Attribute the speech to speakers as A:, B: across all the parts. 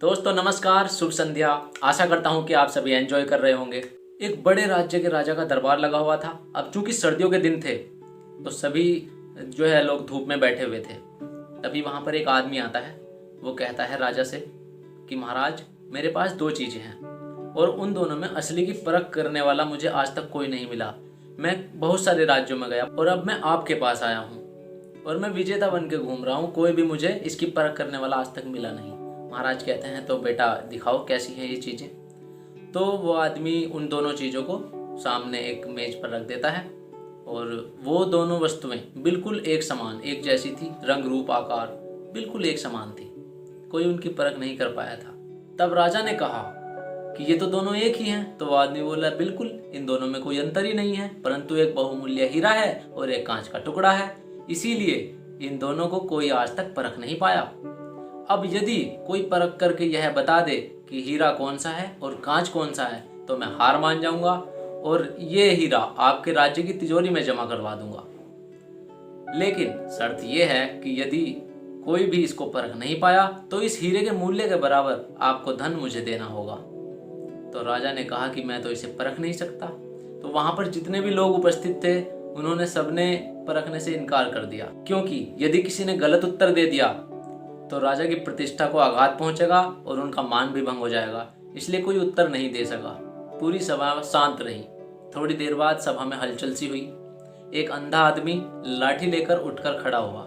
A: दोस्तों नमस्कार, शुभ संध्या। आशा करता हूँ कि आप सभी एंजॉय कर रहे होंगे। एक बड़े राज्य के राजा का दरबार लगा हुआ था। अब चूंकि सर्दियों के दिन थे तो सभी लोग धूप में बैठे हुए थे। तभी वहाँ पर एक आदमी आता है। वो कहता है राजा से कि महाराज, मेरे पास दो चीज़ें हैं और उन दोनों में असली की परख करने वाला मुझे आज तक कोई नहीं मिला। मैं बहुत सारे राज्यों में गया और अब मैं आपके पास आया हूँ और मैं विजेता बन के घूम रहा हूँ। कोई भी मुझे इसकी परख करने वाला आज तक मिला नहीं। महाराज कहते हैं तो बेटा दिखाओ कैसी हैं ये चीज़ें। तो वो आदमी उन दोनों चीज़ों को सामने एक मेज पर रख देता है और वो दोनों वस्तुएं बिल्कुल एक समान, एक जैसी थी। रंग रूप आकार बिल्कुल एक समान थी। कोई उनकी परख नहीं कर पाया था। तब राजा ने कहा कि ये तो दोनों एक ही हैं। तो वो आदमी बोला बिल्कुल, इन दोनों में कोई अंतर ही नहीं है, परंतु एक बहुमूल्य हीरा है और एक कांच का टुकड़ा है, इसीलिए इन दोनों को कोई आज तक परख नहीं पाया। अब यदि कोई परख करके यह बता दे कि हीरा कौन सा है और कांच कौन सा है तो मैं हार मान जाऊंगा और ये हीरा आपके राज्य की तिजोरी में जमा करवा दूंगा। लेकिन शर्त यह है कि यदि कोई भी इसको परख नहीं पाया तो इस हीरे के मूल्य के बराबर आपको धन मुझे देना होगा। तो राजा ने कहा कि मैं तो इसे परख नहीं सकता। तो वहां पर जितने भी लोग उपस्थित थे उन्होंने सबने परखने से इनकार कर दिया, क्योंकि यदि किसी ने गलत उत्तर दे दिया तो राजा की प्रतिष्ठा को आघात पहुंचेगा और उनका मान भी भंग हो जाएगा। इसलिए कोई उत्तर नहीं दे सका। पूरी सभा शांत रही। थोड़ी देर बाद सभा में हलचल सी हुई। एक अंधा आदमी लाठी लेकर उठकर खड़ा हुआ।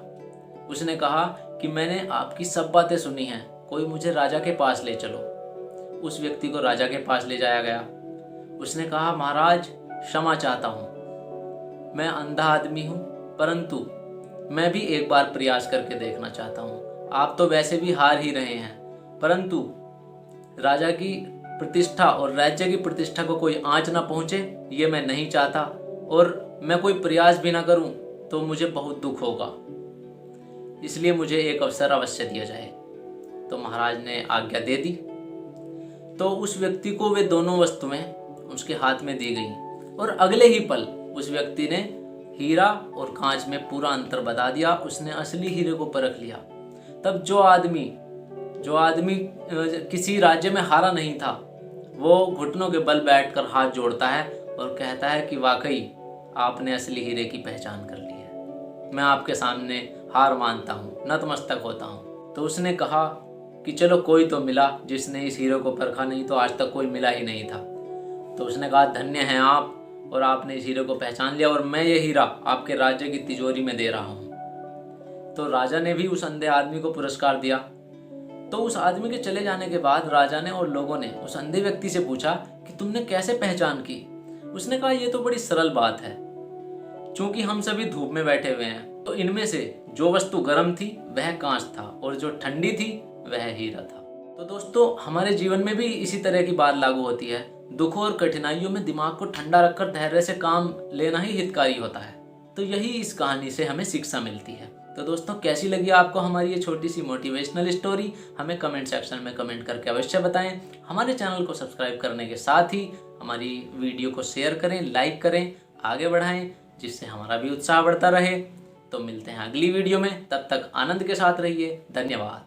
A: उसने कहा कि मैंने आपकी सब बातें सुनी हैं, कोई मुझे राजा के पास ले चलो। उस व्यक्ति को राजा के पास ले जाया गया। उसने कहा महाराज, क्षमा चाहता हूँ, मैं अंधा आदमी हूँ, परंतु मैं भी एक बार प्रयास करके देखना चाहता हूँ। आप तो वैसे भी हार ही रहे हैं, परंतु राजा की प्रतिष्ठा और राज्य की प्रतिष्ठा को कोई आंच ना पहुंचे ये मैं नहीं चाहता, और मैं कोई प्रयास भी ना करूं तो मुझे बहुत दुख होगा, इसलिए मुझे एक अवसर अवश्य दिया जाए। तो महाराज ने आज्ञा दे दी। तो उस व्यक्ति को वे दोनों वस्तुएं उसके हाथ में दी गई और अगले ही पल उस व्यक्ति ने हीरा और कांच में पूरा अंतर बता दिया। उसने असली हीरे को परख लिया। तब जो आदमी किसी राज्य में हारा नहीं था, वो घुटनों के बल बैठकर हाथ जोड़ता है और कहता है कि वाकई आपने असली हीरे की पहचान कर ली है। मैं आपके सामने हार मानता हूँ, नतमस्तक होता हूँ। तो उसने कहा कि चलो कोई तो मिला जिसने इस हीरे को परखा, नहीं तो आज तक कोई मिला ही नहीं था। तो उसने कहा धन्य हैं आप, और आपने इस हीरे को पहचान लिया और मैं ये हीरा आपके राज्य की तिजोरी में दे रहा हूँ। तो राजा ने भी उस अंधे आदमी को पुरस्कार दिया। तो उस आदमी के चले जाने के बाद राजा ने और लोगों ने उस अंधे व्यक्ति से पूछा कि तुमने कैसे पहचान की। उसने कहा ये तो बड़ी सरल बात है, क्योंकि हम सभी धूप में बैठे हुए हैं, तो इनमें से जो वस्तु गर्म थी वह कांच था और जो ठंडी थी वह हीरा था। तो दोस्तों हमारे जीवन में भी इसी तरह की बात लागू होती है। दुखों और कठिनाइयों में दिमाग को ठंडा रखकर धैर्य से काम लेना ही हितकारी होता है। तो यही इस कहानी से हमें शिक्षा मिलती है। तो दोस्तों कैसी लगी आपको हमारी ये छोटी सी मोटिवेशनल स्टोरी, हमें कमेंट सेक्शन में कमेंट करके अवश्य बताएं। हमारे चैनल को सब्सक्राइब करने के साथ ही हमारी वीडियो को शेयर करें, लाइक करें, आगे बढ़ाएं, जिससे हमारा भी उत्साह बढ़ता रहे। तो मिलते हैं अगली वीडियो में, तब तक आनंद के साथ रहिए। धन्यवाद।